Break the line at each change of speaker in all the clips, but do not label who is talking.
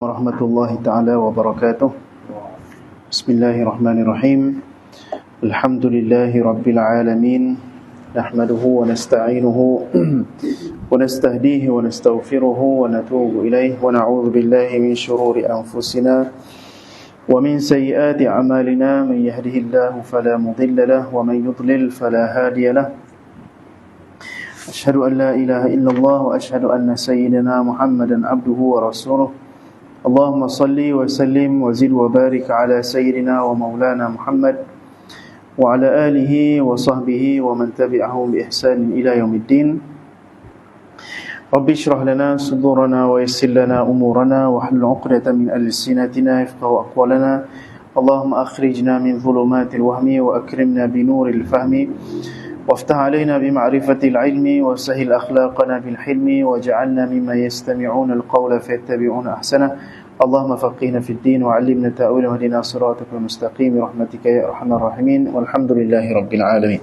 Warahmatullahi ta'ala wabarakatuh. Bismillahirrahmanirrahim. Alhamdulillahi rabbil alamin. Nahmaduhu wa nasta'inuhu wa nastahdihi wa nastaghfiruhu wa natubu ilayhi wa na'udzu billahi min shururi anfusina wa min sayyiati a'malina. Man yahdihillahu fala mudilla lahu wa man yudlil fala hadiya lahu. Ashhadu an la ilaha illallah wa ashhadu anna sayyidina Muhammadan abduhu wa rasuluh. Allahumma salli wa sallim wa zid wa barik ala sayyidina wa maulana Muhammad wa ala alihi wa sahbihi wa man tabi'ahum bi ihsan ila yaumiddin. Rabbi shrah lana sudurana wa yassir lana umurana wa hlul 'uqdatam min alsinatina yafqahu aqwalana. Allahumma akhrijna min dhulumatil wahmi wa akrimna bi nuril fahmi وافتح علينا بمعرفة العلم وسهل أخلاقنا بالحلم وجعلنا مما يستمعون القول فيتبعون أحسنه. اللهم فقهنا في الدين وعلمنا تأويله واهدنا صراطك المستقيم برحمتك يا أرحم الراحمين والحمد لله رب العالمين.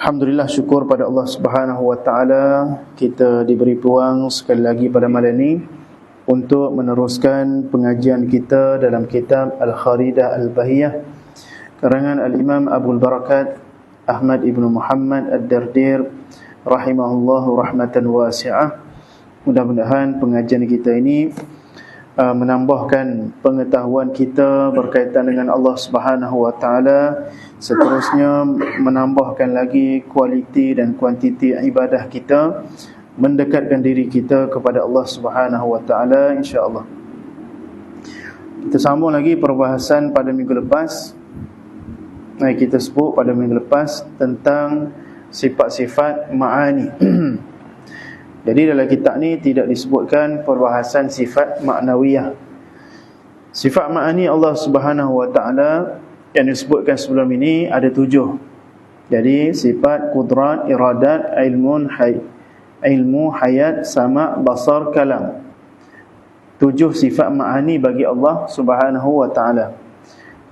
Alhamdulillah, syukur pada Allah Subhanahu wa taala, kita diberi peluang sekali lagi pada malam ini untuk meneruskan pengajian kita dalam kitab Al-Kharidah Al-Bahiyah karangan Al-Imam Abul Barakat Ahmad ibn Muhammad Ad-Dardir rahimahullahu rahmatan wasi'ah. Mudah-mudahan pengajian kita ini menambahkan pengetahuan kita berkaitan dengan Allah Subhanahu wa taala, seterusnya menambahkan lagi kualiti dan kuantiti ibadah kita, mendekatkan diri kita kepada Allah Subhanahu wa taala insya-Allah. Kita sambung lagi perbahasan pada minggu lepas. Kita sebut pada minggu lepas tentang sifat-sifat ma'ani. Jadi dalam kitab ni tidak disebutkan perbahasan sifat ma'nawiyah. Sifat ma'ani Allah Subhanahu wa taala yang disebutkan sebelum ini ada 7. Jadi sifat qudrat, iradat, ilmu, hayat, sama', basar, kalam. 7 sifat ma'ani bagi Allah Subhanahu wa taala.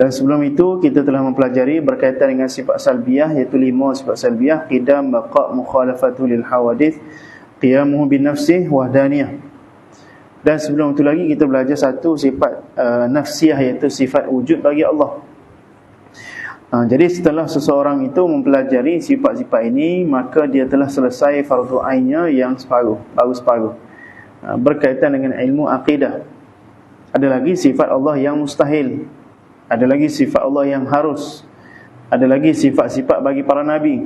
Dan sebelum itu kita telah mempelajari berkaitan dengan sifat salbiyah, iaitu 5 sifat salbiyah: qidam, baqa, mukhalafatu lil hawadith, qiyamuhu bin nafsih, wahdaniyah. Dan sebelum itu lagi kita belajar satu sifat nafsiyah, iaitu sifat wujud bagi Allah. Jadi setelah seseorang itu mempelajari sifat-sifat ini, maka dia telah selesai fardu ainnya yang baru separuh. Berkaitan dengan ilmu akidah. Ada lagi sifat Allah yang mustahil. Ada lagi sifat Allah yang harus. Ada lagi sifat-sifat bagi para nabi.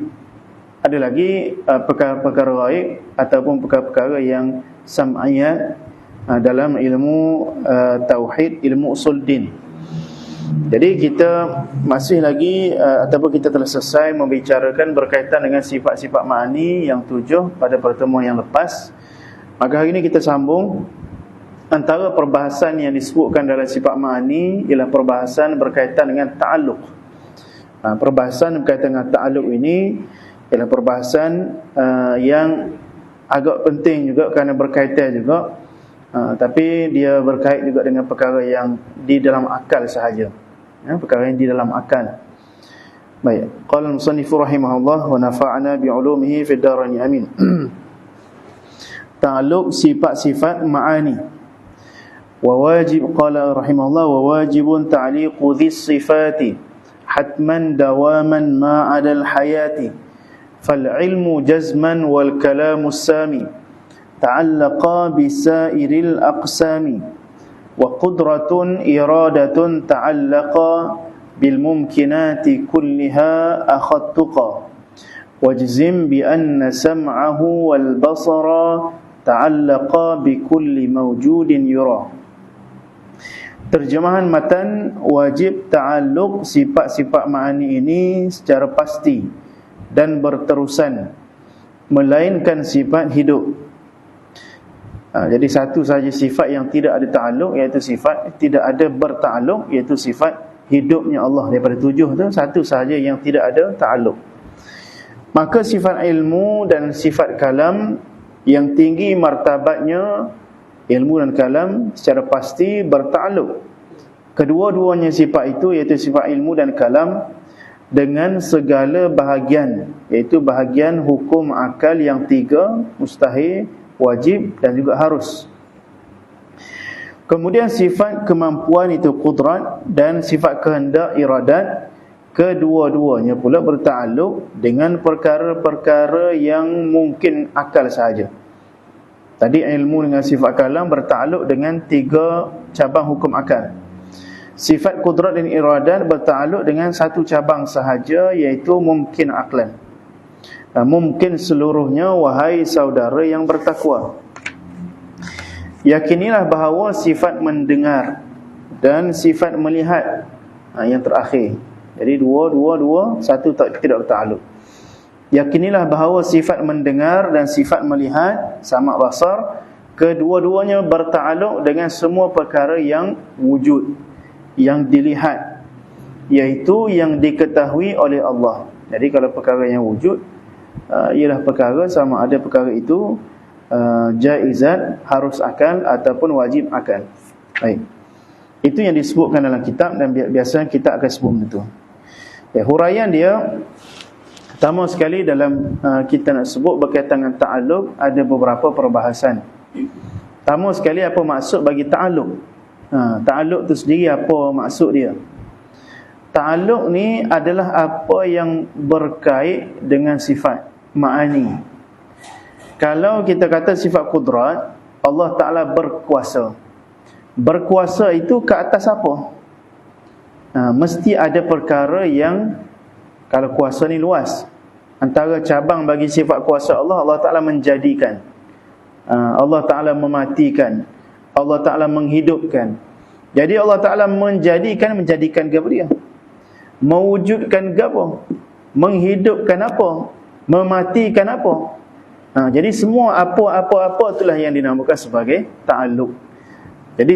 Ada lagi perkara-perkara ghaib ataupun perkara-perkara yang sam'iyat dalam ilmu tauhid, ilmu usul din. Jadi kita masih lagi ataupun kita telah selesai membicarakan berkaitan dengan sifat-sifat ma'ani yang 7 pada pertemuan yang lepas. Maka hari ini kita sambung. Antara perbahasan yang disebutkan dalam sifat ma'ani ialah perbahasan berkaitan dengan ta'alluq. Perbahasan berkaitan dengan ta'alluq ini ialah perbahasan yang agak penting juga kerana berkaitan juga, tapi dia berkait juga dengan perkara yang di dalam akal sahaja, perkara yang di dalam akal. Baik, qala al-musannifu rahimahullah wa nafa'ana bi'ulumihi fid darain amin. Ta'alluq sifat-sifat ma'ani. وواجب قال رحمه الله وواجب تعليق ذي الصفات حتما دواما ما عدا الحياة فالعلم جزما والكلام السامي تعلقا بسائر الأقسام وقدرة إرادة تعلقا بالممكنات كلها أخذتقا واجزم بأن سمعه والبصر تعلقا بكل موجود يرى. Terjemahan matan, wajib ta'alluq sifat-sifat ma'ani ini secara pasti dan berterusan, melainkan sifat hidup. Jadi satu sahaja sifat yang tidak ada ta'alluq, iaitu sifat tidak ada berta'alluq, iaitu sifat hidupnya Allah. Daripada 7 tu, satu sahaja yang tidak ada ta'alluq. Maka sifat ilmu dan sifat kalam yang tinggi martabatnya, ilmu dan kalam secara pasti bertakluk. Kedua-duanya sifat itu, iaitu sifat ilmu dan kalam, dengan segala bahagian, iaitu bahagian hukum akal yang 3, mustahil, wajib dan juga harus. Kemudian sifat kemampuan itu qudrat, dan sifat kehendak iradat, kedua-duanya pula bertakluk dengan perkara-perkara yang mungkin akal sahaja. Tadi ilmu dengan sifat kalam bertakluk dengan 3 cabang hukum akal. Sifat qudrat dan iradat bertakluk dengan 1 cabang sahaja, iaitu mungkin aklan. Mungkin seluruhnya, wahai saudara yang bertakwa. Yakinilah bahawa sifat mendengar dan sifat melihat, yang terakhir. Jadi dua, satu tidak bertakluk. Yakinilah bahawa sifat mendengar dan sifat melihat, sama basar, kedua-duanya bertakluk dengan semua perkara yang wujud, yang dilihat, iaitu yang diketahui oleh Allah. Jadi kalau perkara yang wujud, ialah perkara sama ada perkara itu jaizat, harus akal ataupun wajib akal. Baik. Itu yang disebutkan dalam kitab, dan biasanya kita akan sebut begitu. Huraian dia, pertama sekali dalam kita nak sebut berkaitan dengan ta'alluq, ada beberapa perbahasan. Pertama sekali, apa maksud bagi ta'alluq? Ta'alluq tu sendiri apa maksud dia? Ta'alluq ni adalah apa yang berkait dengan sifat ma'ani. Kalau kita kata sifat qudrat, Allah Ta'ala berkuasa. Berkuasa itu ke atas apa? Mesti ada perkara yang, kalau kuasa ni luas, antara cabang bagi sifat kuasa Allah, Allah Ta'ala menjadikan, Allah Ta'ala mematikan, Allah Ta'ala menghidupkan. Jadi Allah Ta'ala menjadikan ke apa dia? Mewujudkan ke apa? Menghidupkan apa? Mematikan apa? Jadi semua apa-apa itulah yang dinamakan sebagai ta'alluq. Jadi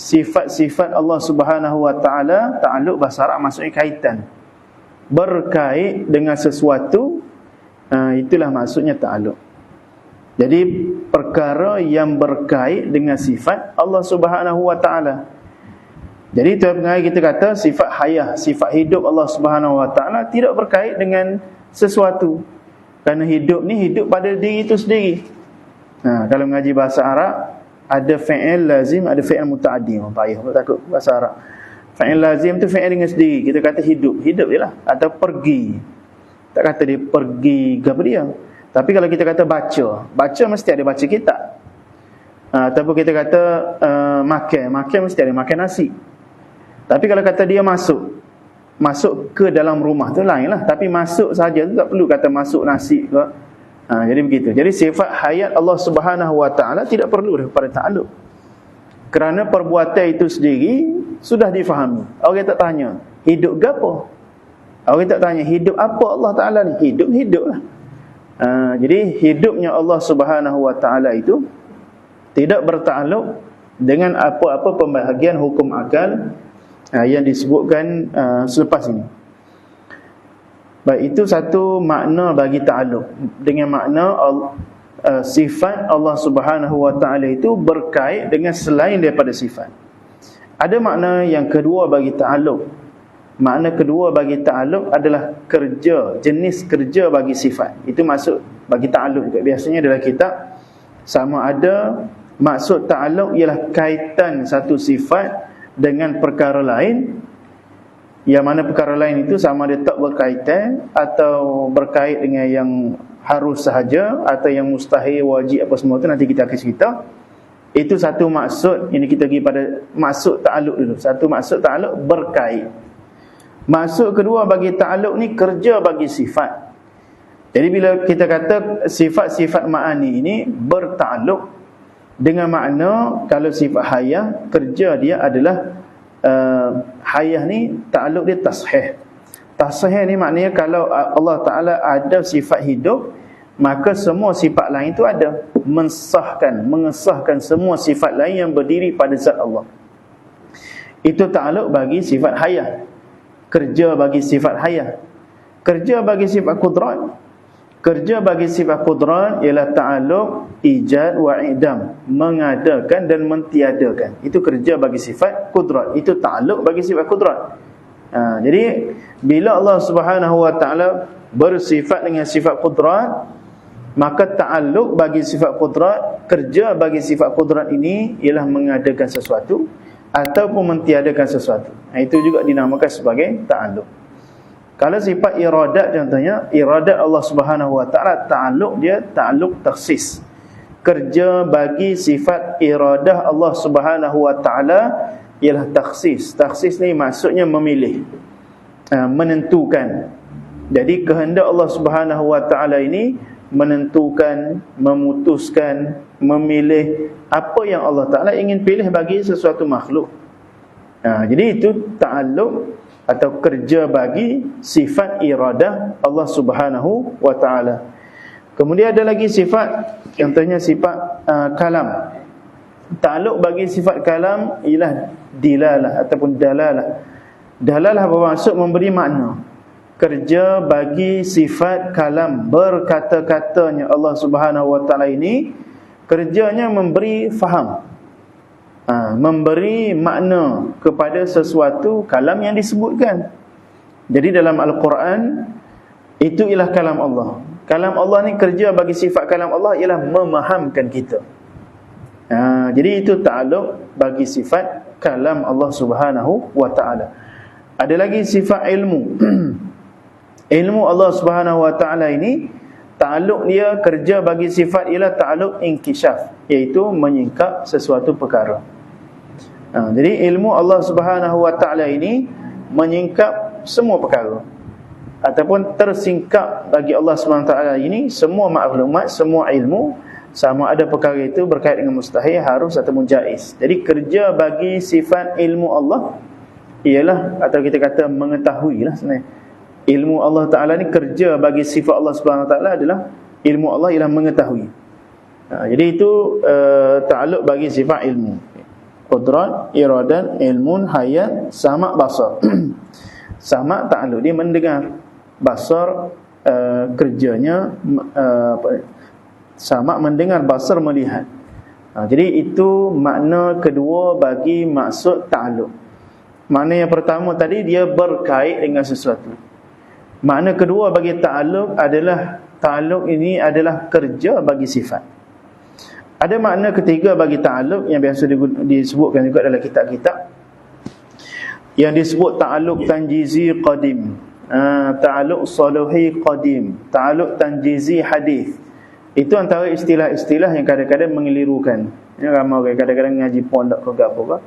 sifat-sifat Allah Subhanahu wa taala, ta'alluq bahasa Arab maksudnya kaitan, berkait dengan sesuatu, itulah maksudnya ta'alluq. Jadi perkara yang berkait dengan sifat Allah Subhanahu wa taala. Jadi tuan pengarang kita kata sifat hayah, sifat hidup Allah Subhanahu wa taala tidak berkait dengan sesuatu. Kerana hidup ni hidup pada diri itu sendiri. Kalau mengaji bahasa Arab, ada fi'il lazim, ada fi'il muta'addi. Payah pun takut bahasa Arab. Fi'il lazim tu fi'il dengan sendiri. Kita kata hidup je lah. Atau pergi. Tak kata dia pergi ke apa dia. Tapi kalau kita kata baca mesti ada baca kitab. Ataupun kita kata makan mesti ada makan nasi. Tapi kalau kata dia masuk ke dalam rumah tu lain lah. Tapi masuk saja tu tak perlu kata masuk nasi ke. Jadi begitu. Jadi sifat hayat Allah Subhanahu wa taala tidak perlu daripada ta'alluq. Kerana perbuatan itu sendiri sudah difahami. Orang tak tanya hidup ke apa. Orang tak tanya hidup apa Allah Taala ni. Hidup lah. Jadi hidupnya Allah Subhanahu wa taala itu tidak bertakluk dengan apa-apa pembahagian hukum akal yang disebutkan selepas ini. Baik, itu satu makna bagi ta'alluq. Dengan makna sifat Allah Subhanahu wa taala itu berkait dengan selain daripada sifat. Ada makna yang kedua bagi ta'alluq. Makna kedua bagi ta'alluq adalah kerja, jenis kerja bagi sifat. Itu maksud bagi ta'alluq juga. Biasanya dalam kitab sama ada maksud ta'alluq ialah kaitan satu sifat dengan perkara lain, yang mana perkara lain itu sama ada tak berkaitan atau berkait dengan yang harus sahaja atau yang mustahil, wajib, apa semua tu nanti kita akan cerita. Itu satu maksud. Ini kita pergi pada maksud ta'alluq dulu. Satu maksud ta'alluq berkait. Maksud kedua bagi ta'alluq ni kerja bagi sifat. Jadi bila kita kata sifat-sifat ma'ani ini berta'alluq dengan makna, kalau sifat hayah, kerja dia adalah hayah ni ta'alluq dia tashih. Tashih ni maknanya kalau Allah Ta'ala ada sifat hidup, maka semua sifat lain itu ada. Mengesahkan semua sifat lain yang berdiri pada zat Allah. Itu ta'alluq bagi sifat hayah. Kerja bagi sifat hayah. Kerja bagi sifat qudrat. Kerja bagi sifat qudrat ialah ta'alluq ijad wa idam, mengadakan dan mentiadakan. Itu kerja bagi sifat qudrat. Itu ta'alluq bagi sifat qudrat. Jadi bila Allah Subhanahu wa taala bersifat dengan sifat qudrat, Maka ta'alluq bagi sifat qudrat, kerja bagi sifat qudrat ini ialah mengadakan sesuatu ataupun mentiadakan sesuatu. Itu juga dinamakan sebagai ta'alluq. Kalau sifat iradat contohnya, iradat Allah Subhanahu wa taala, ta'alluq dia ta'alluq takhsis. Kerja bagi sifat iradah Allah Subhanahu wa taala ialah takhsis. Takhsis ni maksudnya memilih, menentukan. Jadi kehendak Allah Subhanahu wa taala ini menentukan, memutuskan, memilih apa yang Allah Ta'ala ingin pilih bagi sesuatu makhluk. Jadi itu ta'alluq atau kerja bagi sifat iradah Allah Subhanahu wa Ta'ala. Kemudian ada lagi sifat, contohnya sifat kalam. Ta'alluq bagi sifat kalam ialah dilalah ataupun dalalah. Dalalah bermaksud memberi makna. Kerja bagi sifat kalam, berkata-katanya Allah Subhanahu wa taala ini, kerjanya memberi faham, memberi makna kepada sesuatu kalam yang disebutkan. Jadi dalam Al-Quran itu ialah kalam Allah. Kalam Allah ni, kerja bagi sifat kalam Allah ialah memahamkan kita. Jadi itu ta'alluq bagi sifat kalam Allah Subhanahu wa taala. Ada lagi sifat ilmu. Ilmu Allah Subhanahu wa taala ini, ta'alluq dia, kerja bagi sifat ialah ta'alluq inkishaf, iaitu menyingkap sesuatu perkara. Jadi ilmu Allah Subhanahu wa taala ini menyingkap semua perkara, ataupun tersingkap bagi Allah Subhanahu wa taala ini semua maklumat, semua ilmu, sama ada perkara itu berkait dengan mustahil, harus ataupun jaiz. Jadi kerja bagi sifat ilmu Allah ialah, atau kita kata mengetahui lah sebenarnya. Ilmu Allah Ta'ala ni, kerja bagi sifat Allah Subhanahu Wa Ta'ala adalah ilmu Allah ialah mengetahui. Jadi itu ta'alluq bagi sifat ilmu. Qudrat, iradat, ilmun, hayat, sama' basar. Sama' ta'alluq, dia mendengar. Basar kerjanya sama' mendengar, basar melihat. Jadi itu makna kedua bagi maksud ta'alluq. Makna yang pertama tadi, dia berkait dengan sesuatu. Makna kedua bagi ta'alluq adalah, ta'alluq ini adalah kerja bagi sifat. Ada makna ketiga bagi ta'alluq yang biasa disebutkan juga dalam kitab-kitab, yang disebut ta'alluq tanjizi qadim, ta'alluq salahi qadim, ta'alluq tanjizi hadis. Itu antara istilah-istilah yang kadang-kadang mengelirukan. Ramai orang kadang-kadang ngaji pondok ke apa,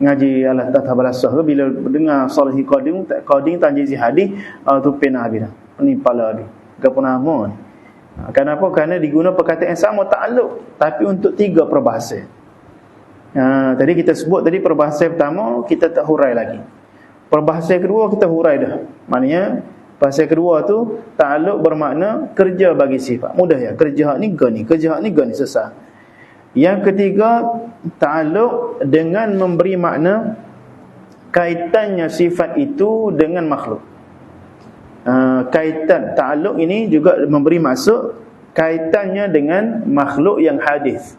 ngaji al-tatah balasah ke, bila dengar salahi qadim tanjizi hadis, tu penah habis dah, ni pala dia gapo nama ni. Kenapa? Kerana diguna perkataan yang sama, ta'alluq, tapi untuk tiga perbahasan. Tadi kita sebut tadi perbahasan pertama kita tak hurai lagi, perbahasan kedua kita hurai dah. Maknanya perbahasan kedua tu ta'alluq bermakna kerja bagi sifat. Mudah ya, kerja hak ni gani, kerja hak ni gani, sesat. Yang ketiga, ta'alluq dengan memberi makna kaitannya sifat itu dengan makhluk. Kaitan ta'alluq ini juga memberi maksud kaitannya dengan makhluk yang hadis.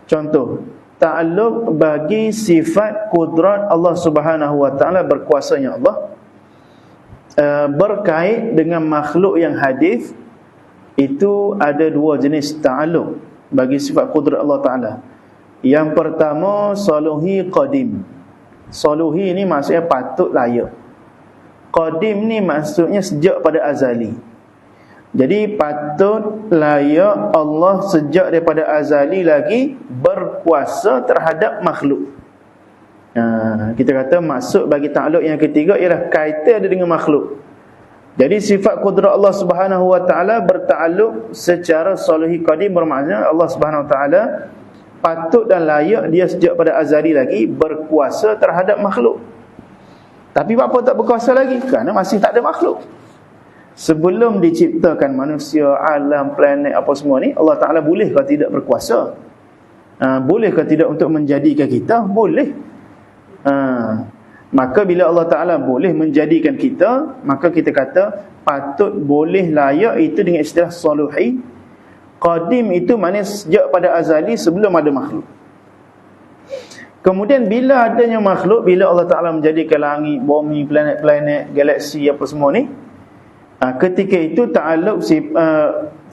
Contoh, ta'alluq bagi sifat kudrat Allah Subhanahu wa taala, berkuasanya Allah, berkait dengan makhluk yang hadis. Itu ada dua jenis ta'alluq bagi sifat kudrat Allah Ta'ala. Yang pertama, saluhi qadim. Saluhi ni maksudnya patut, layak. Qadim ni maksudnya sejak pada azali. Jadi patut, layak Allah sejak daripada azali lagi berkuasa terhadap makhluk. Kita kata maksud bagi ta'alluq yang ketiga ialah kaitan dia dengan makhluk. Jadi sifat kudrat Allah Subhanahu wa taala berta'alluq secara saluhi qadim, bermakna Allah Subhanahu wa taala patut dan layak dia sejak pada azali lagi berkuasa terhadap makhluk. Tapi apa tak berkuasa lagi? Kerana masih tak ada makhluk. Sebelum diciptakan manusia, alam, planet, apa semua ni, Allah Ta'ala boleh ke tidak berkuasa? Boleh ke tidak untuk menjadikan kita? Boleh. Maka bila Allah Ta'ala boleh menjadikan kita, maka kita kata patut, boleh, layak, itu dengan istilah saluhi. Qadim itu maknanya sejak pada azali, sebelum ada makhluk. Kemudian bila adanya makhluk, bila Allah Ta'ala menjadikan langit, bumi, planet-planet, galaksi, apa semua ni, ketika itu ta'alluq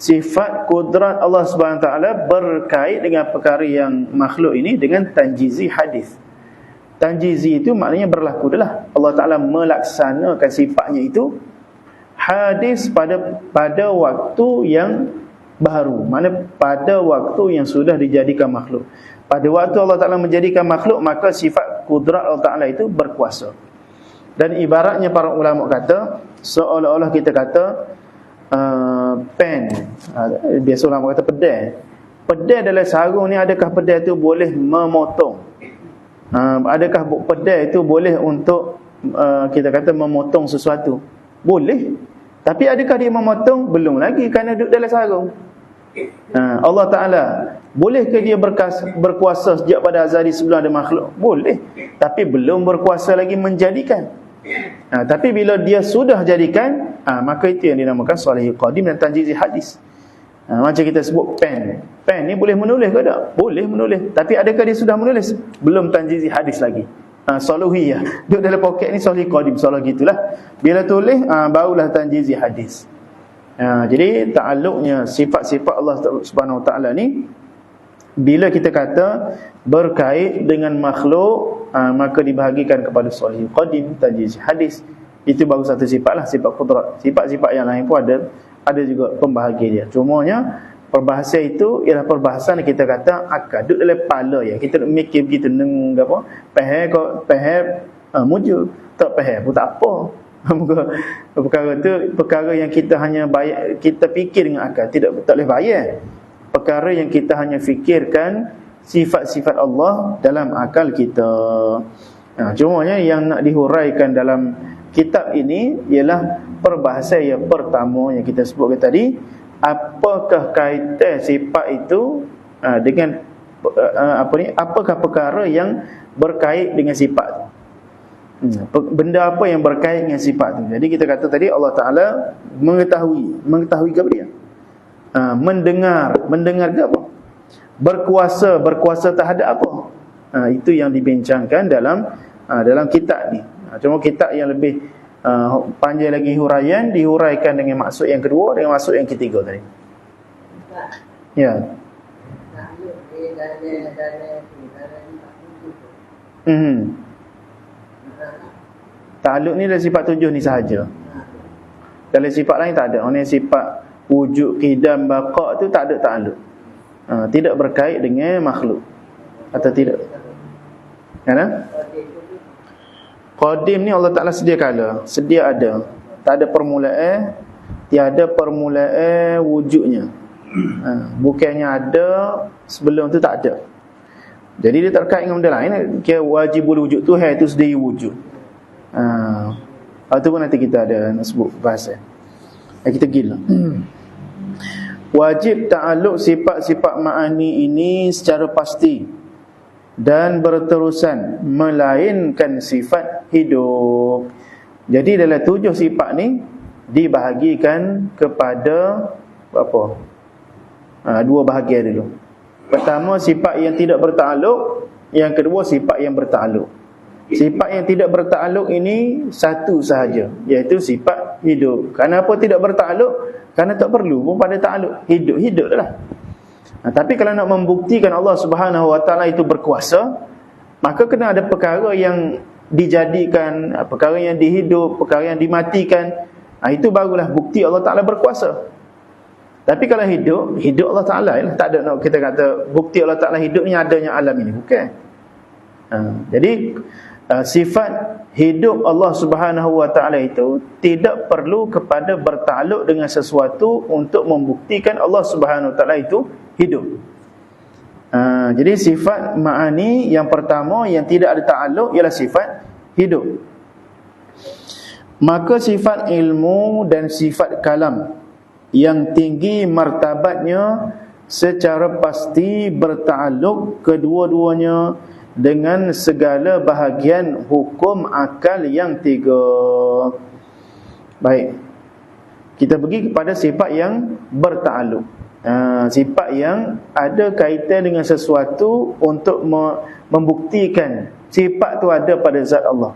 sifat kudrat Allah Subhanahu Wa Taala berkait dengan perkara yang makhluk ini dengan tanjizi hadis. Tanjizi itu maknanya berlaku dah. Allah Taala melaksanakan sifatnya itu hadis pada waktu yang baru, mana pada waktu yang sudah dijadikan makhluk. Pada waktu Allah Ta'ala menjadikan makhluk, maka sifat kudrat Allah Ta'ala itu berkuasa. Dan ibaratnya para ulama kata, seolah-olah kita kata pen, biasa ulama kata pedal. Pedal dalam sarung ni, adakah pedal itu boleh memotong? Adakah pedal itu boleh untuk kita kata memotong sesuatu? Boleh. Tapi adakah dia memotong? Belum lagi, kerana duduk dalam sarung. Allah Ta'ala, bolehkah dia berkuasa sejak pada azali sebelum ada makhluk? Boleh. Tapi belum berkuasa lagi menjadikan. Tapi bila dia sudah jadikan, maka itu yang dinamakan Salihul Qadim dan Tanjizi Hadis. Macam kita sebut pen. Pen ni boleh menulis ke tak? Boleh menulis. Tapi adakah dia sudah menulis? Belum Tanjizi Hadis lagi. Soluhiyah. Duduk dalam poket ni Salihul Qadim, solah gitulah. Bila tulis, barulah Tanjizi Hadis. Jadi ta'alluqnya sifat-sifat Allah Subhanahu Wa Taala ni, bila kita kata berkait dengan makhluk, maka dibahagikan kepada Salihul Qadim, Tanjiz Hadis. Itu baru satu sifat lah, sifat kudrat. Sifat-sifat yang lain pun ada juga pembahagia dia. Cumanya perbahasan itu ialah perbahasan kita kata akal, duduk dalam kepala ya. Kita mikir begitu neng apa? Faham mujur, tak faham pun tak apa. Perkara tu perkara yang kita hanya bayar, kita fikir dengan akal, tak boleh bayar. Perkara yang kita hanya fikirkan sifat-sifat Allah dalam akal kita. Cumanya yang nak dihuraikan dalam kitab ini ialah perbahasan yang pertama yang kita sebutkan tadi, apakah kaitan sifat itu dengan apakah perkara yang berkait dengan sifat tu. Benda apa yang berkait dengan sifat tu. Jadi kita kata tadi Allah Ta'ala mengetahui ke dia? Mendengar ke apa? Berkuasa terhadap apa? Itu yang dibincangkan dalam kitab ni. Cuma kitab yang lebih panjang lagi huraian, dihuraikan dengan maksud yang kedua, dengan maksud yang ketiga tadi. Ya. Ta'alluq ni dalam sifat 7 ni sahaja. Dalam sifat lain tak ada. Ini sifat wujud, qidam, baqa' tu tak ada ta'alluq. Tidak berkait dengan makhluk. Atau tidak? Kan? Qadim ni Allah Ta'ala sedia kala, sedia ada. Tak ada permulaan, tiada permulaan wujudnya. Bukannya ada, sebelum tu tak ada. Jadi dia terkait dengan benda lain. Kira wajibul wujud tu, itu sendiri wujud. Itu pun nanti kita ada nak sebut bahasa. Kita gila. Wajib ta'alluq sifat-sifat ma'ani ini secara pasti dan berterusan, melainkan sifat hidup. Jadi dalam 7 sifat ni dibahagikan kepada apa? 2 bahagian dulu. Pertama, sifat yang tidak berta'alluq. Yang kedua, sifat yang berta'alluq. Sifat yang tidak berta'alluq ini satu sahaja, iaitu sifat hidup. Kenapa tidak berta'alluq? Kerana tak perlu pun pada ta'alluq. Hidup lah. Tapi kalau nak membuktikan Allah Subhanahu Wa Taala itu berkuasa, maka kena ada perkara yang dijadikan, perkara yang dihidup, perkara yang dimatikan. Itu barulah bukti Allah Ta'ala berkuasa. Tapi kalau hidup Allah Ta'ala lah. Tak ada nak kita kata bukti Allah Ta'ala hidup ni adanya alam ini. Bukan. Jadi sifat hidup Allah Subhanahu Wa Taala itu tidak perlu kepada bertakluk dengan sesuatu untuk membuktikan Allah Subhanahu Wa Taala itu hidup. Jadi sifat ma'ani yang pertama yang tidak ada ta'alluq ialah sifat hidup. Maka sifat ilmu dan sifat kalam yang tinggi martabatnya secara pasti berta'alluq kedua-duanya dengan segala bahagian hukum akal yang 3. Baik, kita pergi kepada sifat yang berta'alluq. Sifat yang ada kaitan dengan sesuatu untuk membuktikan sifat tu ada pada zat Allah.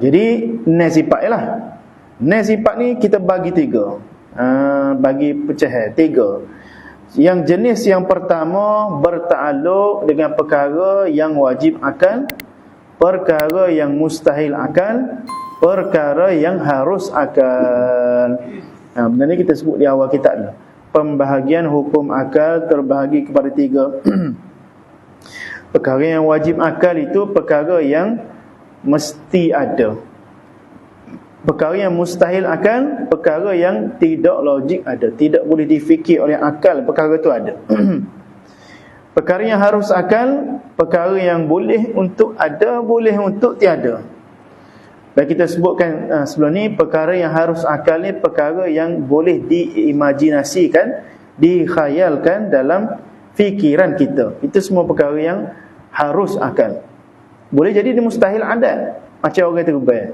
Jadi sifat ialah. Sifat ni kita bagi 3. bagi pecahan 3. Yang jenis yang pertama bertakluk dengan perkara yang wajib akal, perkara yang mustahil akal, perkara yang harus akal. Benda ni kita sebut di awal kitab ni. Pembahagian hukum akal terbahagi kepada 3. Perkara yang wajib akal itu perkara yang mesti ada. Perkara yang mustahil akal, perkara yang tidak logik ada, tidak boleh difikir oleh akal, perkara itu ada. Perkara yang harus akal, perkara yang boleh untuk ada, boleh untuk tiada. Dan kita sebutkan sebelum ni, perkara yang harus akal ni perkara yang boleh diimajinasikan, dikhayalkan dalam fikiran kita. Itu semua perkara yang harus akal. Boleh jadi dia mustahil adat, macam orang terbang.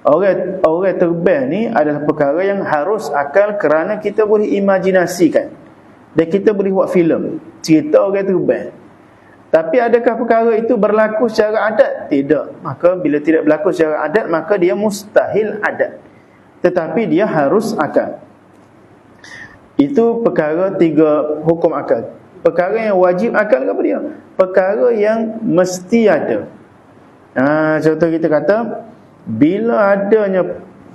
Orang terbang ni adalah perkara yang harus akal kerana kita boleh imajinasikan dan kita boleh buat filem cerita orang terbang. Tapi adakah perkara itu berlaku secara adat? Tidak. Maka bila tidak berlaku secara adat, maka dia mustahil adat, tetapi dia harus akal. Itu perkara 3 hukum akal. Perkara yang wajib akal apa dia? Perkara yang mesti ada. Contoh kita kata, bila adanya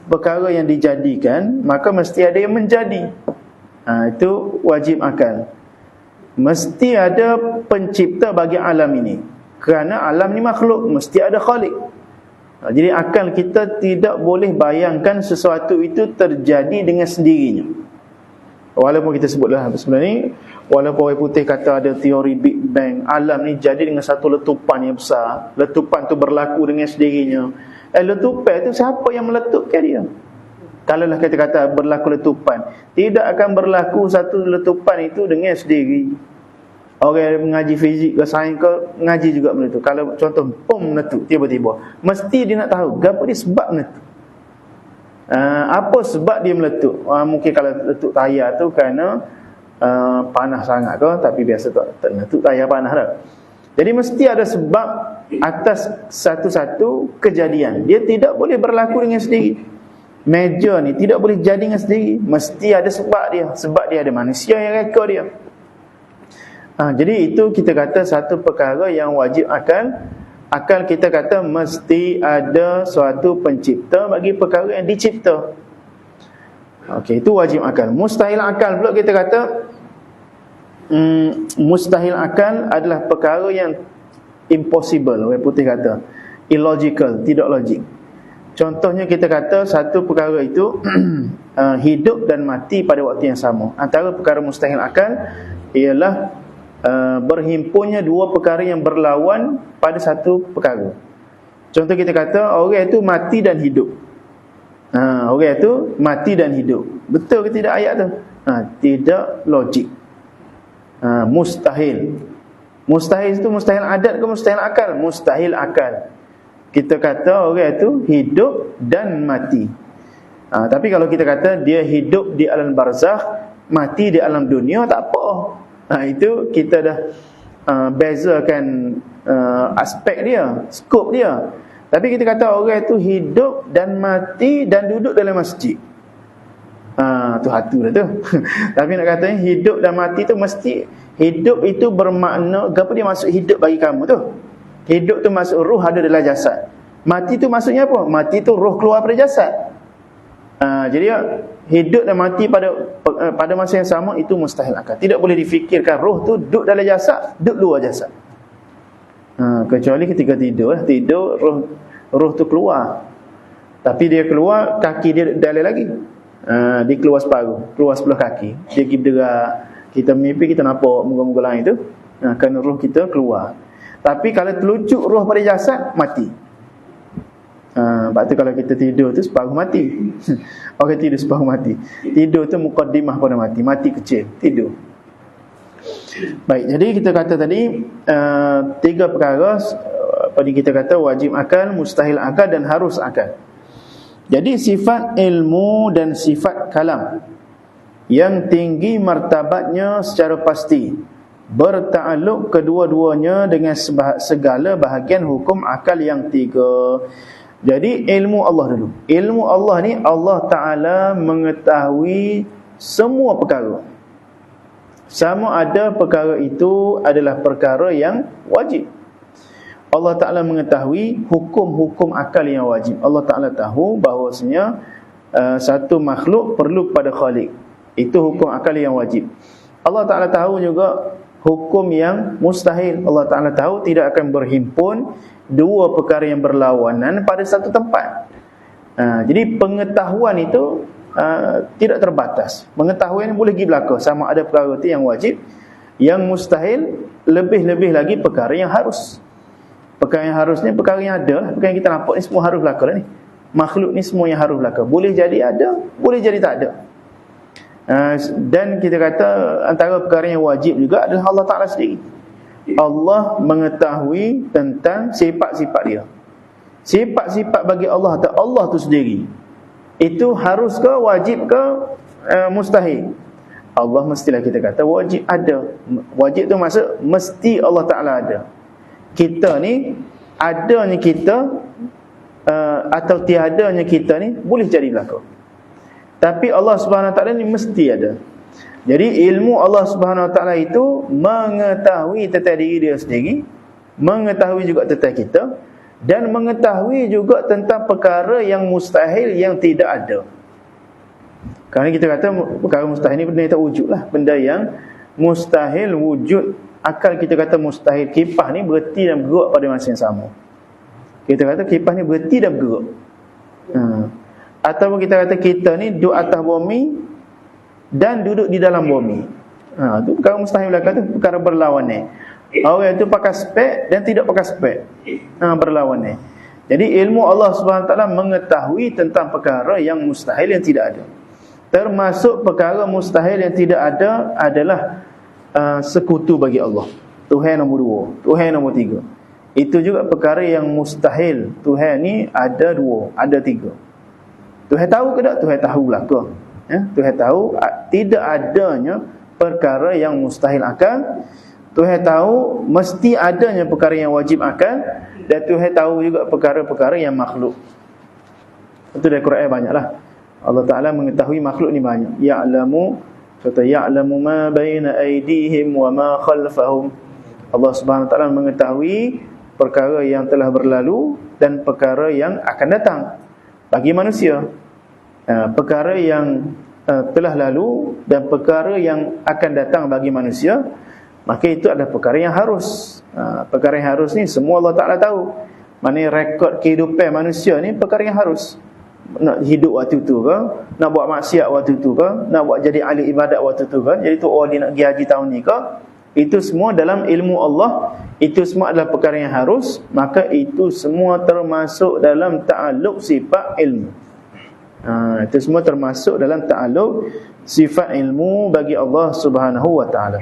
perkara yang dijadikan, maka mesti ada yang menjadi. Itu wajib akal. Mesti ada pencipta bagi alam ini, kerana alam ni makhluk, mesti ada khalik. Jadi akal kita tidak boleh bayangkan sesuatu itu terjadi dengan sendirinya. Walaupun kita sebutlah sebenarnya, walaupun orang putih kata ada teori Big Bang, alam ni jadi dengan satu letupan yang besar. Letupan tu berlaku dengan sendirinya. Letupan tu siapa yang meletupkan dia? Kalaulah kita kata berlaku letupan, tidak akan berlaku satu letupan itu dengan sendiri. Orang yang mengaji fizik ke sains ke, mengaji juga benda tu. Kalau contoh meletup tiba-tiba, mesti dia nak tahu apa dia sebab meletup. Apa sebab dia meletup? Mungkin kalau letup tayar tu kerana panas sangat ke, tapi biasa tak letup tayar panas dah. Jadi mesti ada sebab atas satu-satu kejadian. Dia tidak boleh berlaku dengan sendiri. Meja ni tidak boleh jadi dengan sendiri, mesti ada sebab dia. Sebab dia ada manusia yang reka dia. Jadi itu kita kata satu perkara yang wajib akal. Akal kita kata mesti ada suatu pencipta bagi perkara yang dicipta. Okey, itu wajib akal. Mustahil akal pula kita kata, mustahil akal adalah perkara yang impossible, orang putih kata illogical, tidak logik. Contohnya kita kata satu perkara itu hidup dan mati pada waktu yang sama. Antara perkara mustahil akal ialah berhimpunnya dua perkara yang berlawan pada satu perkara. Contoh kita kata orang itu mati dan hidup. Orang itu mati dan hidup. Betul ke tidak ayat tu? Tidak logik. Mustahil. Mustahil itu mustahil adat ke mustahil akal? Mustahil akal. Kita kata orang itu hidup dan mati. Tapi kalau kita kata dia hidup di alam barzakh, mati di alam dunia, tak apa. Itu kita dah bezakan aspek dia, skop dia. Tapi kita kata orang itu hidup dan mati dan duduk dalam masjid. Tu hatu dah tu. Tapi nak katanya hidup dan mati tu mesti hidup itu bermakna apa dia maksud hidup bagi kamu tu? Hidup tu maksud roh ada dalam jasad. Mati tu maksudnya apa? Mati tu roh keluar pada jasad. Jadi hidup dan mati pada masa yang sama itu mustahil akal. Tidak boleh difikirkan roh tu duduk dalam jasad, duduk luar jasad. Kecuali ketika tidur roh tu keluar. Tapi dia keluar, kaki dia dalam lagi. Dia keluar separuh, keluar sebelah kaki. Dia pergi bergerak. Kita mimpi, kita nampak muka-muka lain tu. Kerana roh kita keluar. Tapi kalau terlucuk roh pada jasad, mati. Sebab tu kalau kita tidur tu separuh mati. Orang tidur separuh mati. Tidur tu mukaddimah pada mati. Mati kecil, tidur. Baik, jadi kita kata tadi tiga perkara kita kata wajib akal, mustahil akal dan harus akal. Jadi sifat ilmu dan sifat kalam yang tinggi martabatnya secara pasti bertakluk kedua-duanya dengan segala bahagian hukum akal yang tiga. Jadi ilmu Allah dulu. Ilmu Allah ni, Allah Ta'ala mengetahui semua perkara. Sama ada perkara itu adalah perkara yang wajib. Allah Ta'ala mengetahui hukum-hukum akal yang wajib. Allah Ta'ala tahu bahawasanya satu makhluk perlu kepada Khalik. Itu hukum akal yang wajib. Allah Ta'ala tahu juga hukum yang mustahil. Allah Ta'ala tahu tidak akan berhimpun dua perkara yang berlawanan pada satu tempat. Jadi pengetahuan itu tidak terbatas. Pengetahuan boleh pergi belakang. Sama ada perkara itu yang wajib, yang mustahil, lebih-lebih lagi perkara yang harus. Perkara yang harus ni perkara yang ada. Perkara yang kita nampak ni semua harus belakang ni. Makhluk ni semua yang harus belakang. Boleh jadi ada, boleh jadi tak ada. Dan kita kata antara perkara yang wajib juga adalah Allah Ta'ala sendiri. Allah mengetahui tentang sifat-sifat dia. Sifat-sifat bagi Allah tu sendiri, itu harus ke, wajib ke, mustahil? Allah mestilah kita kata wajib ada. Wajib tu maksud mesti Allah Ta'ala ada. Kita ni, adanya kita atau tiadanya kita ni boleh jadi berlaku. Tapi Allah Subhanahu Wa Ta'ala ni mesti ada. Jadi ilmu Allah Subhanahu Wa Ta'ala itu mengetahui tentang diri dia sendiri, mengetahui juga tentang kita, dan mengetahui juga tentang perkara yang mustahil yang tidak ada. Kerana kita kata perkara mustahil ni benda yang tak wujud lah. Benda yang mustahil wujud. Akal kita kata mustahil. Kipas ni berhenti dan bergerak pada masa yang sama. Kita kata kipas ni berhenti dan bergerak. Ataupun kita kata kita ni duduk atas bumi dan duduk di dalam bumi. Itu perkara mustahil belakang tu, perkara berlawan ni. Orang itu pakai spek dan tidak pakai spek, berlawan ni. Jadi ilmu Allah Subhanahu Wa Taala mengetahui tentang perkara yang mustahil yang tidak ada. Termasuk perkara mustahil yang tidak ada adalah sekutu bagi Allah. Tuhan nombor 2, Tuhan nombor 3. Itu juga perkara yang mustahil. Tuhan ni ada 2, ada 3. Tuhan tahu ke tak? Tuhan tahu belaka. Tuhan tahu tidak adanya perkara yang mustahil akal. Tuhan tahu mesti adanya perkara yang wajib akal. Dan Tuhan tahu juga perkara-perkara yang makhluk. Itu dari Quran banyaklah. Allah Ta'ala mengetahui makhluk ni banyak. Ya'lamu ma baina aydihim wa ma khalfahum. Allah Subhanahu Wa Ta'ala mengetahui perkara yang telah berlalu dan perkara yang akan datang bagi manusia. Perkara yang telah lalu dan perkara yang akan datang bagi manusia, maka itu adalah perkara yang harus. Perkara yang harus ni semua Allah Ta'ala tahu. Maknanya rekod kehidupan manusia ni perkara yang harus. Nak hidup waktu tu ke, nak buat maksiat waktu tu ke, nak buat jadi ahli ibadat waktu tu ke, jadi tu dia nak pergi haji tahun ni ke, itu semua dalam ilmu Allah. Itu semua adalah perkara yang harus. Maka itu semua termasuk dalam ta'alluq sifat ilmu. Itu semua termasuk dalam ta'alluq sifat ilmu bagi Allah Subhanahu Wa Ta'ala.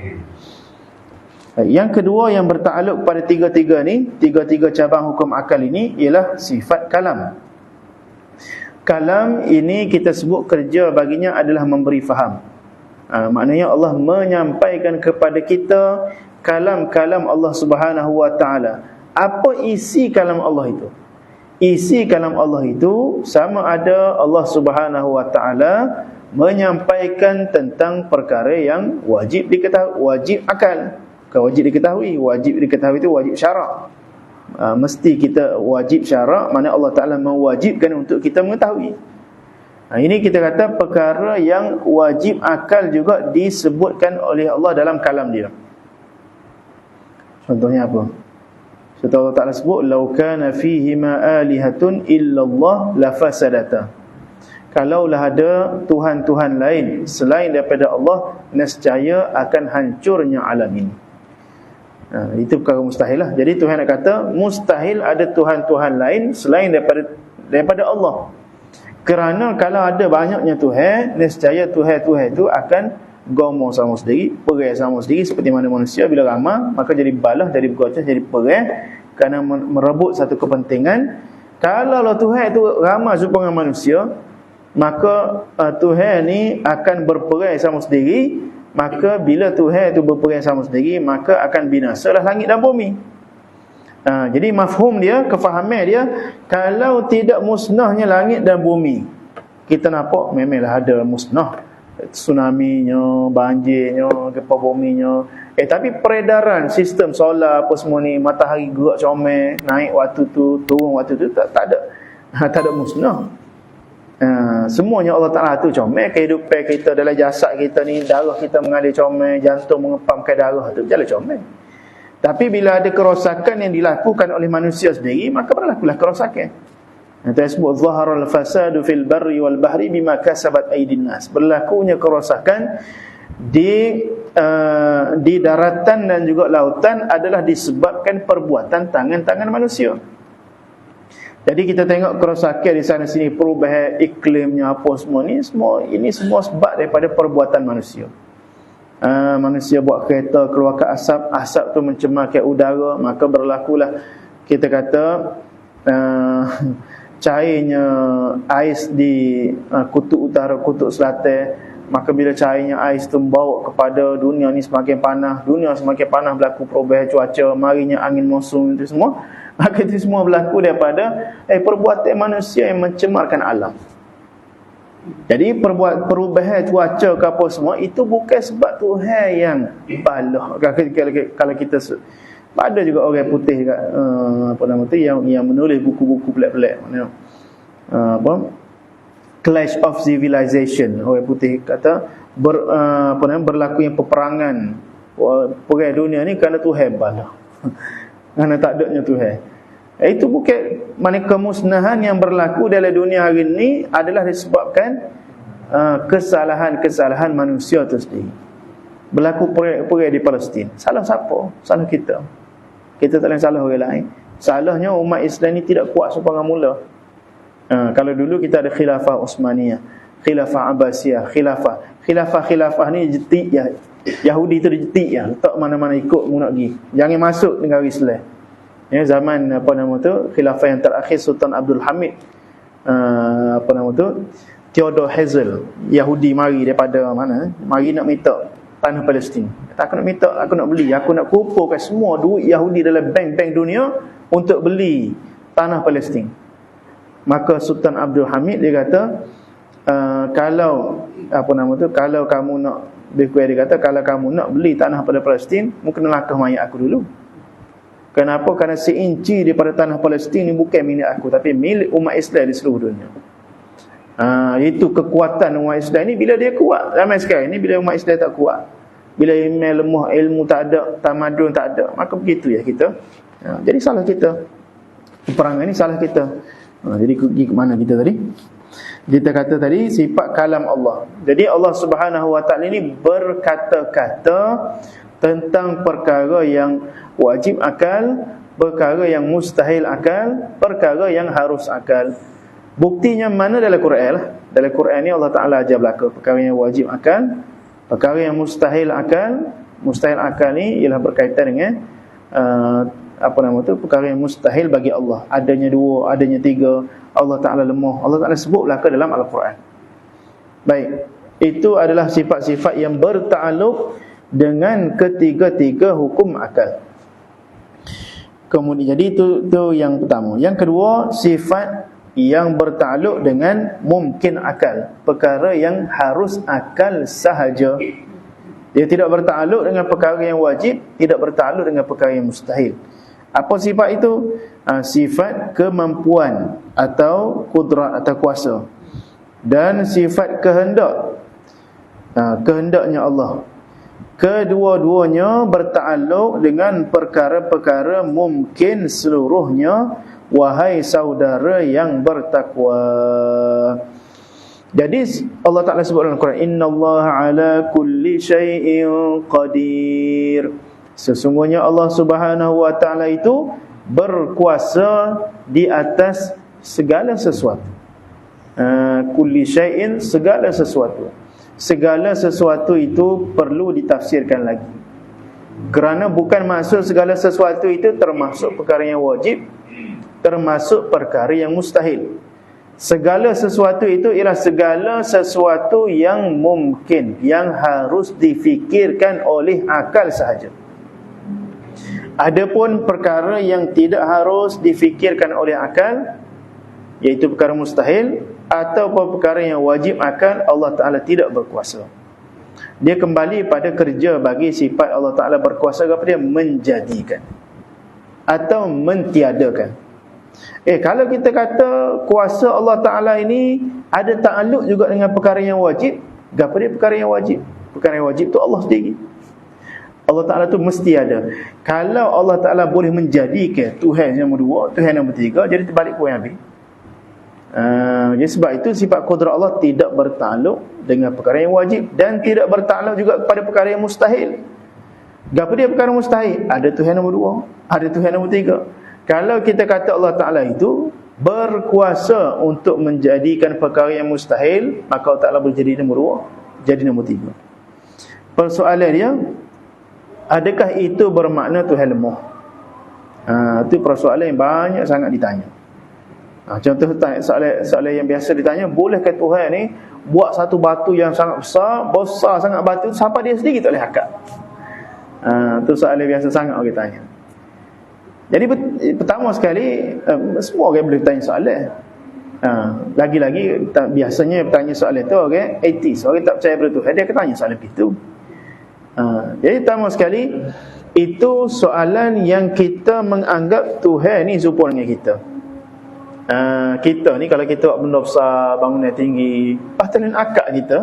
Yang kedua yang berta'alluq pada tiga-tiga ni, tiga-tiga cabang hukum akal ini, ialah sifat kalam. Kalam ini kita sebut kerja baginya adalah memberi faham. Maknanya Allah menyampaikan kepada kita kalam-kalam Allah Subhanahu Wa Ta'ala. Apa isi kalam Allah itu? Isi kalam Allah itu sama ada Allah Subhanahu Wa Ta'ala menyampaikan tentang perkara yang wajib diketahui, wajib akal. Bukan wajib diketahui. Wajib diketahui itu wajib syarak. Mesti kita wajib syarak, mana Allah Ta'ala mewajibkan untuk kita mengetahui. Ini kita kata perkara yang wajib akal juga disebutkan oleh Allah dalam kalam dia. Contohnya apa? Contoh Allah Ta'ala sebut, "Lau kana fihima alihatun illallah lafasadata." Kalaulah ada Tuhan-Tuhan lain selain daripada Allah, nescaya akan hancurnya alam ini. Itu perkara mustahil lah. Jadi Tuhan nak kata mustahil ada Tuhan-Tuhan lain selain daripada Allah. Kerana kalau ada banyaknya Tuhan, nescaya Tuhan-Tuhan itu akan gomong sama sendiri, perai sama sendiri. Seperti mana manusia bila ramai, maka jadi balah, jadi bergocah, jadi perai, kerana merebut satu kepentingan. Kalau Tuhan itu ramai supaya manusia, maka Tuhan ni akan berperai sama sendiri. Maka bila Tuhan itu berperai sama sendiri, maka akan binasalah langit dan bumi. Jadi mafhum dia, kefahaman dia, kalau tidak musnahnya langit dan bumi, kita nampak memanglah ada musnah, tsunami-nya, banjirnya, gempa buminya. Tapi peredaran sistem solar apa semua ni, matahari gerak comel, naik waktu tu, turun waktu tu, tak ada. Tak ada musnah. Semuanya Allah Ta'ala tu comel. Kehidupan kita dalam jasad kita ni, darah kita mengalir comel, jantung mengepamkan darah tu jalan comel. Tapi bila ada kerosakan yang dilakukan oleh manusia sendiri, maka berlakulah kerosakan. Nanti sebut zaharal fasadu fil barri wal bahri bima kasabat aydin nas. Berlakunya kerosakan di daratan dan juga lautan adalah disebabkan perbuatan tangan-tangan manusia. Jadi kita tengok kerosakan di sana sini, perubahan iklimnya apa semua ni, ini semua sebab daripada perbuatan manusia. Manusia buat kereta keluarkan asap tu mencemarkan udara, maka berlakulah kita kata cairnya ais di kutub utara, kutub selatan. Maka bila cairnya ais tu membawa kepada dunia ni semakin panas, berlaku perubahan cuaca, marinya angin monsun itu semua. Maka itu semua berlaku daripada perbuatan manusia yang mencemarkan alam. Jadi perubahan cuaca ke apa semua itu bukan sebab Tuhan yang balah. Kalau kita ada juga orang putih kat yang menulis buku-buku pelik-pelik, Clash of Civilization. Orang putih kata berlaku yang peperangan perang dunia ni kerana Tuhan balah. Kerana tak adanya Tuhan. Itu bukan mana kemusnahan yang berlaku dalam dunia hari ini adalah disebabkan kesalahan-kesalahan manusia itu sendiri. Berlaku perang di Palestin. Salah siapa? Salah kita. Kita tak boleh salah orang lain. Salahnya umat Islam ni tidak kuat sepanjang mula. Kalau dulu kita ada khilafah Uthmaniyah, khilafah Abbasiyah, khilafah ni jetik ya. Yahudi tu jetik ya, letak mana-mana ikut mu nak pergi. Jangan masuk negara Islam. Zaman khilafah yang terakhir Sultan Abdul Hamid, Theodore Herzl, Yahudi mari daripada mana? Mari nak minta tanah Palestin. Aku nak minta, aku nak beli, aku nak kumpulkan semua duit Yahudi dalam bank-bank dunia untuk beli tanah Palestin. Maka Sultan Abdul Hamid dia kata, kalau kamu nak, dia kata kalau kamu nak beli tanah pada Palestin, mungkin langkah mayat aku dulu. Kenapa? Kerana seinci daripada tanah Palestin ni bukan milik aku, tapi milik umat Islam di seluruh dunia. Itu kekuatan umat Islam ni. Bila dia kuat, zaman sekarang ni bila umat Islam tak kuat, bila iman lemah, ilmu tak ada, tamadun tak ada, maka begitu ya kita. Jadi salah kita. Peperangan ni salah kita. Jadi pergi ke mana kita tadi? Kita kata tadi sifat kalam Allah. Jadi Allah Subhanahu Wa Taala ni berkata-kata tentang perkara yang wajib akal, perkara yang mustahil akal, perkara yang harus akal. Buktinya mana? Dalam Quran lah. Dalam Quran ni Allah Ta'ala ajar belaka perkara yang wajib akal, perkara yang mustahil akal. Mustahil akal ni ialah berkaitan dengan perkara yang mustahil bagi Allah. Adanya dua, adanya tiga, Allah Ta'ala lemah. Allah Ta'ala sebut belaka dalam Al-Quran. Baik, itu adalah sifat-sifat yang bertakluk dengan ketiga-tiga hukum akal. Kemudian jadi itu yang pertama. Yang kedua, sifat yang bertakluk dengan mungkin akal, perkara yang harus akal sahaja. Dia tidak bertakluk dengan perkara yang wajib, tidak bertakluk dengan perkara yang mustahil. Apa sifat itu? Sifat kemampuan atau kudrat atau kuasa, dan sifat kehendak, kehendaknya Allah. Kedua-duanya bertakluk dengan perkara-perkara mungkin seluruhnya, wahai saudara yang bertakwa. Jadi Allah Ta'ala sebut dalam Quran, innallaha ala kulli syai'in qadir. Sesungguhnya Allah Subhanahu Wa Ta'ala itu berkuasa di atas segala sesuatu. Kulli syai'in, segala sesuatu. Segala sesuatu itu perlu ditafsirkan lagi, kerana bukan maksud segala sesuatu itu termasuk perkara yang wajib, termasuk perkara yang mustahil. Segala sesuatu itu ialah segala sesuatu yang mungkin, yang harus difikirkan oleh akal sahaja. Adapun perkara yang tidak harus difikirkan oleh akal, iaitu perkara mustahil ataupun perkara yang wajib akal, Allah Ta'ala tidak berkuasa. Dia kembali pada kerja bagi sifat Allah Ta'ala berkuasa kepada dia, menjadikan atau mentiadakan. Kalau kita kata kuasa Allah Ta'ala ini ada ta'alluq juga dengan perkara yang wajib, apa dia perkara yang wajib? Perkara yang wajib tu Allah sendiri. Allah Ta'ala tu mesti ada. Kalau Allah Ta'ala boleh menjadikan Tuhan yang nombor 2, Tuhan yang nombor 3, jadi terbalik pun yang habis. Jadi sebab itu sifat kudrat Allah tidak bertakluk dengan perkara yang wajib dan tidak bertakluk juga kepada perkara yang mustahil. Apa dia perkara mustahil? Ada Tuhan nombor 2, ada Tuhan nombor 3. Kalau kita kata Allah Ta'ala itu berkuasa untuk menjadikan perkara yang mustahil, maka Allah Ta'ala boleh jadi nombor 2, jadi nombor 3. Persoalan dia, adakah itu bermakna Tuhan lemah? Itu persoalan yang banyak sangat ditanya. Contoh soalan yang biasa ditanya, bolehkah Tuhan ni buat satu batu yang sangat besar sangat batu sampai dia sendiri tak boleh akak? Itu soalan biasa sangat orang tanya. Jadi pertama sekali, semua orang boleh tanya soalan. Lagi-lagi biasanya bertanya soalan tu orang ateis, orang tak percaya pada Tuhan, dia akan tanya soalan itu. Jadi pertama sekali, itu soalan yang kita menganggap Tuhan ni serupa dengan kita. Kita ni kalau kita buat benda besar, bangunan tinggi, pastilah akak kita.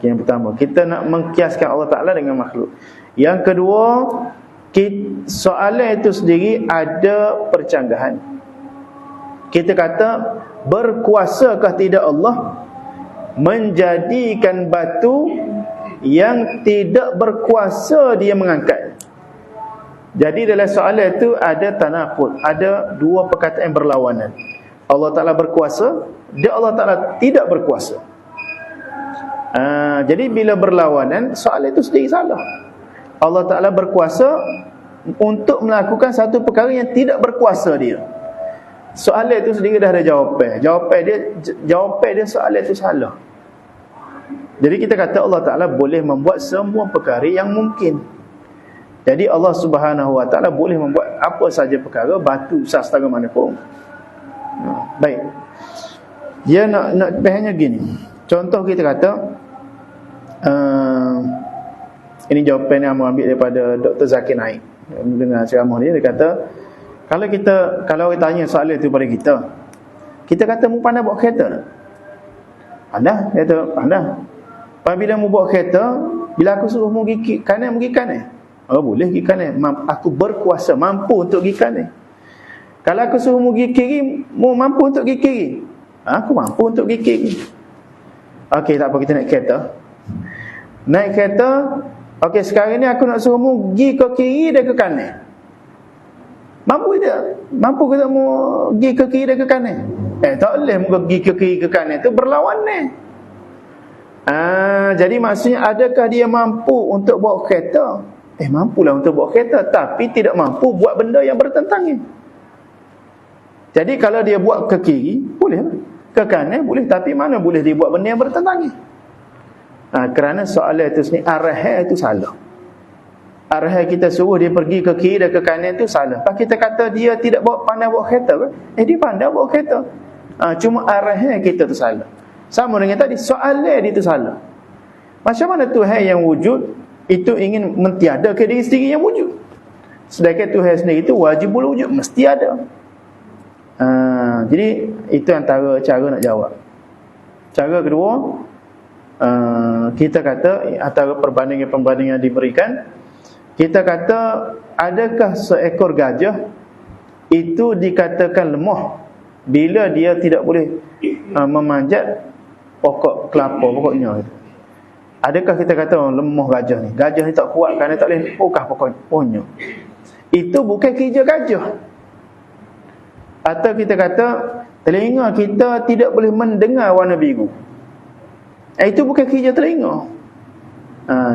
Yang pertama, kita nak mengkiaskan Allah Ta'ala dengan makhluk. Yang kedua, soalan itu sendiri ada percanggahan. Kita kata, berkuasakah tidak Allah menjadikan batu yang tidak berkuasa dia mengangkat? Jadi dalam soalan itu ada tanaqud, ada dua perkataan berlawanan. Allah Ta'ala berkuasa, dia Allah Ta'ala tidak berkuasa. Jadi bila berlawanan, soalan itu sendiri salah. Allah Ta'ala berkuasa untuk melakukan satu perkara yang tidak berkuasa dia. Soalan itu sendiri dah ada jawapan. Jawapan dia soalan itu salah. Jadi kita kata Allah Ta'ala boleh membuat semua perkara yang mungkin. Jadi Allah Subhanahu Wa Ta'ala boleh membuat apa saja perkara, batu besar setara mana pun. Baik. Dia nak bahannya gini. Contoh kita kata, ini jawapan yang aku ambil daripada Dr. Zakir Naik. Dengar ceramah dia kata, kalau orang tanya soalan itu pada kita kata mu pandai bawa kereta tak? Pandai. Dia kata pandai. Apabila mu bawa kereta, bila aku suruh mu pergi kanan, pergi kanan. Boleh pergi kanan. Aku berkuasa, mampu untuk pergi kanan. Kalau aku suruh mu pergi kiri, mu mampu untuk pergi kiri. Aku mampu untuk pergi kiri. Okey, tak apa, kita naik kereta. Naik kereta. Okey, sekarang ni aku nak suruh mu pergi ke kiri dan ke kanan. Mampu tak? Mampu ke tak mu pergi ke kiri dan ke kanan? Tak boleh mu pergi ke kiri ke kanan. Itu berlawanan. Jadi maksudnya, adakah dia mampu untuk bawa kereta? Mampulah untuk bawa kereta, tapi tidak mampu buat benda yang bertentangan. Jadi kalau dia buat ke kiri, boleh. Ke kanan, boleh. Tapi mana boleh dia buat benda yang bertentangan? Kerana soalan itu sendiri, arahan itu salah. Arahan kita suruh dia pergi ke kiri dan ke kanan itu salah. Lepas kita kata dia tidak pandai bawa kereta kan? Dia pandai bawa kereta. Cuma arahan kita itu salah. Sama dengan tadi, soalan dia itu salah. Macam mana Tuhan yang wujud itu ingin mentiadakan diri sendiri yang wujud, sedangkan Tuhan sendiri itu wajib wujud, mesti ada. Jadi itu antara cara nak jawab. Cara kedua, kita kata antara perbandingan diberikan, kita kata adakah seekor gajah itu dikatakan lemah bila dia tidak boleh memanjat pokok kelapa, pokoknya. Adakah kita kata lemah gajah ni? Gajah ni tak kuat kerana tak boleh pokok pohonnya. Itu bukan kerja gajah. Atau kita kata telinga kita tidak boleh mendengar warna biru. Itu bukan kerja telinga.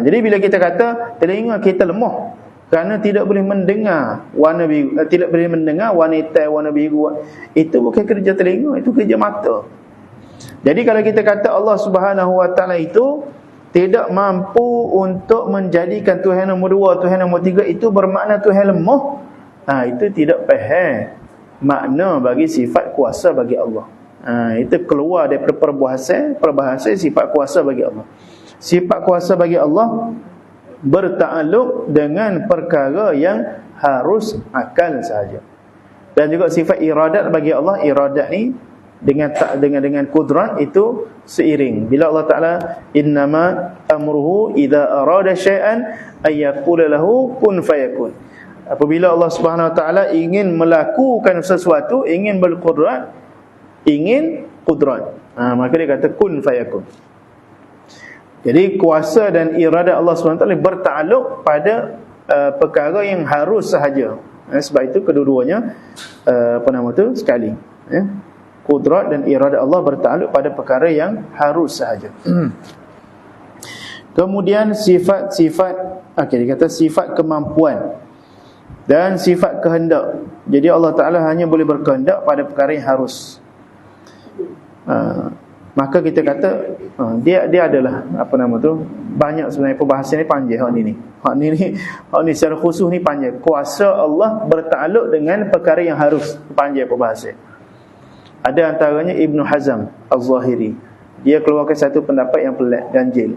Jadi bila kita kata telinga kita lemah kerana tidak boleh mendengar warna biru, tidak boleh mendengar warna hitam, warna biru, itu bukan kerja telinga, itu kerja mata. Jadi kalau kita kata Allah Subhanahu Wa Ta'ala itu tidak mampu untuk menjadikan Tuhan nombor 2, Tuhan nombor 3 itu bermakna Tuhan lemah. Itu tidak faham makna bagi sifat kuasa bagi Allah. Itu keluar daripada perbahasan sifat kuasa bagi Allah. Sifat kuasa bagi Allah bertakluk dengan perkara yang harus akal sahaja. Dan juga sifat iradat bagi Allah, iradat ni dengan kudrat itu seiring. Bila Allah Taala innama amruhu idza arada syai'an ay yaqula lahu kun fayakun. Apabila Allah Subhanahu Wa Taala ingin melakukan sesuatu, ingin berkudrat, ingin kudrat, maka dia kata kun fayakun. Jadi kuasa dan iradat Allah Subhanahu Wa Taala bertakluk pada perkara yang harus sahaja. Sebab itu kedua-duanya sekali. Kudrat dan iradat Allah bertakluk pada perkara yang harus sahaja. Kemudian sifat-sifat, dia kata sifat kemampuan dan sifat kehendak. Jadi Allah Ta'ala hanya boleh berkehendak pada perkara yang harus. Maka kita kata dia adalah banyak sebenarnya perbahasan ni panjang. Hak ni secara khusus ni panjang. Kuasa Allah bertakluk dengan perkara yang harus, panjang perbahasan. Ada antaranya Ibn Hazm Al-Zahiri. Dia keluarkan satu pendapat yang pelik, ganjil.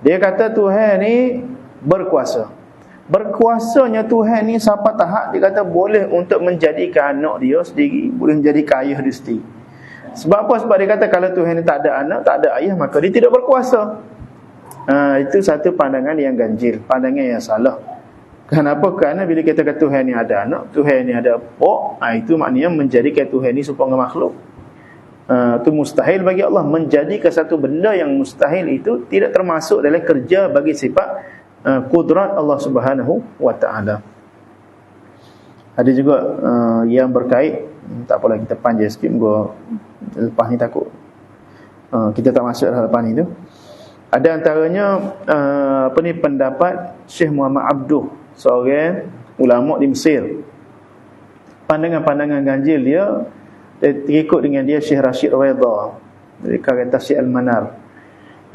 Dia kata Tuhan ni berkuasa. Berkuasanya Tuhan ni sampai tahap dia kata boleh untuk menjadikan anak dia sendiri, boleh menjadikan ayah dia sendiri. Sebab apa? Sebab dia kata kalau Tuhan ni tak ada anak, tak ada ayah, maka dia tidak berkuasa. Itu satu pandangan yang ganjil, pandangan yang salah. Kenapa? Kerana bila kita kata Tuhan ni ada anak, Tuhan ni ada pok, itu maknanya menjadikan Tuhan ni serupa dengan makhluk. Itu mustahil bagi Allah. Menjadikan satu benda yang mustahil itu tidak termasuk dalam kerja bagi sifat kudrat Allah Subhanahu Wa Ta'ala. Ada juga yang berkait, tak apalah kita panjang sikit, lepas ni takut kita tak masuk dalam lepas ni tu. Ada antaranya pendapat Syekh Muhammad Abduh, seorang ulama di Mesir. Pandangan-pandangan ganjil dia terikut dengan dia Syekh Rashid Redha dari karya Tafsir Al-Manar,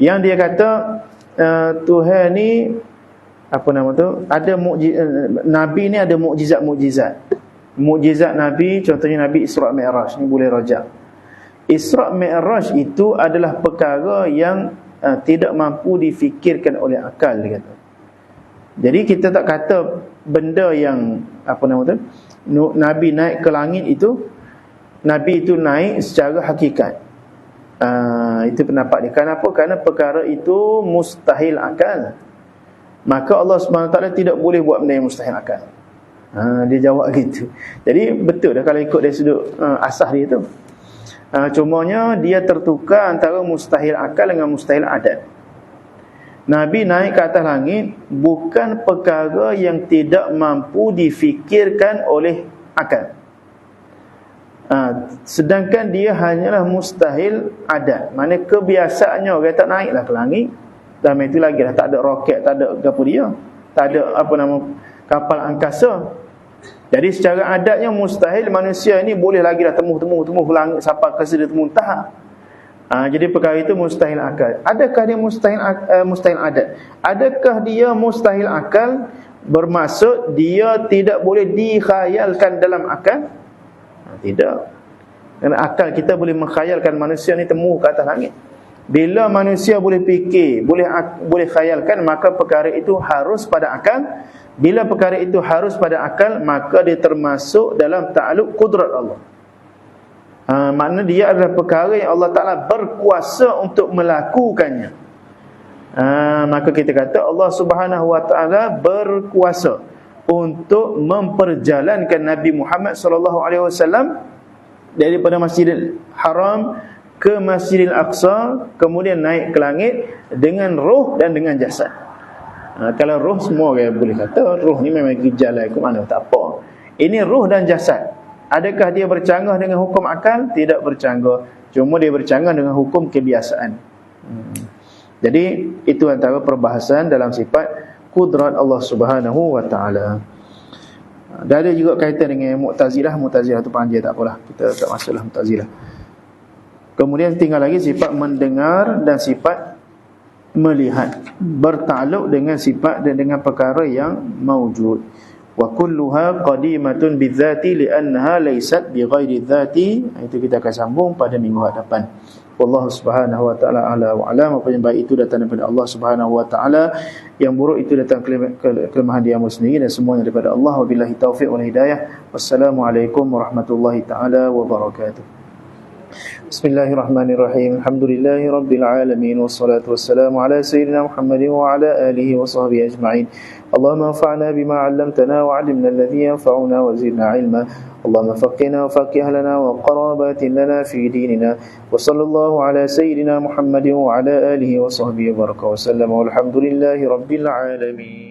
yang dia kata Tuhan ni ada Nabi ni ada mukjizat Nabi. Contohnya Nabi Isra' Mi'raj ni boleh rajak. Isra' Mi'raj itu adalah perkara yang tidak mampu difikirkan oleh akal, dia kata. Jadi kita tak kata benda yang Nabi naik ke langit itu, Nabi itu naik secara hakikat. Itu pendapat dia. Kenapa? Kerana perkara itu mustahil akal. Maka Allah SWT tidak boleh buat benda yang mustahil akal. Dia jawab gitu. Jadi betul dah kalau ikut dari sudut asas dia tu. Cumanya dia tertukar antara mustahil akal dengan mustahil adat. Nabi naik ke atas langit bukan perkara yang tidak mampu difikirkan oleh akal. Sedangkan dia hanyalah mustahil adat. Mana kebiasaannya orang tak naiklah ke langit. Dan itu lagi dah tak ada roket, tak ada apa dia, tak ada kapal angkasa. Jadi secara adatnya mustahil manusia ini boleh lagi dah temu ke langit sampai ke sidratul muntaha. Jadi perkara itu mustahil akal. Adakah dia mustahil adat? Adakah dia mustahil akal? Bermaksud dia tidak boleh dikhayalkan dalam akal? Tidak. Kerana akal kita boleh mengkhayalkan manusia ni temu ke atas langit. Bila manusia boleh fikir, boleh khayalkan, maka perkara itu harus pada akal. Bila perkara itu harus pada akal, maka dia termasuk dalam ta'aluk kudrat Allah. Makna dia adalah perkara yang Allah Ta'ala berkuasa untuk melakukannya. Maka kita kata Allah Subhanahu Wa Ta'ala berkuasa untuk memperjalankan Nabi Muhammad SAW daripada Masjidil Haram ke Masjidil Aqsa, kemudian naik ke langit dengan roh dan dengan jasad. Kalau roh semua orang boleh kata roh ni memang jalan ke mana, tak apa. Ini roh dan jasad. Adakah dia bercanggah dengan hukum akal? Tidak bercanggah. Cuma dia bercanggah dengan hukum kebiasaan. Jadi itu antara perbahasan dalam sifat kudrat Allah Subhanahu Wa Ta'ala. Dan ada juga kaitan dengan Mu'tazilah. Mu'tazilah tu panjang, tak apalah, kita tak masuklah Mu'tazilah. Kemudian tinggal lagi sifat mendengar dan sifat melihat, bertakluk dengan sifat dan dengan perkara yang maujud. Wa kulluha qadimatun bidzati li'annaha laysat bighairi dzati. Itu kita akan sambung pada minggu hadapan. Wallahu subhanahu wa ta'ala a'la wa a'lam. Apa yang baik itu datang daripada Allah subhanahu wa ta'ala, yang buruk itu datang kelemahan dia sendiri, dan semuanya daripada Allah. Wabillahi taufiq wal hidayah. Wassalamualaikum warahmatullahi ta'ala wabarakatuh. Bismillahirrahmanirrahim. Alhamdulillahi rabbil alamin, wassalatu wassalamu ala sayyidina Muhammadin wa ala alihi wa sahbihi ajma'in. Allahumma anfa'na bima 'allamtana wa 'allimna alladhi yanfa'una wa zidna 'ilma. Allahumma faqihna wa faqih lana wa qarabatin lana fi dinina. Wa sallallahu ala sayyidina Muhammadin wa ala alihi wa sahbihi wa baraka wa sallam. Walhamdulillahi rabbil alamin.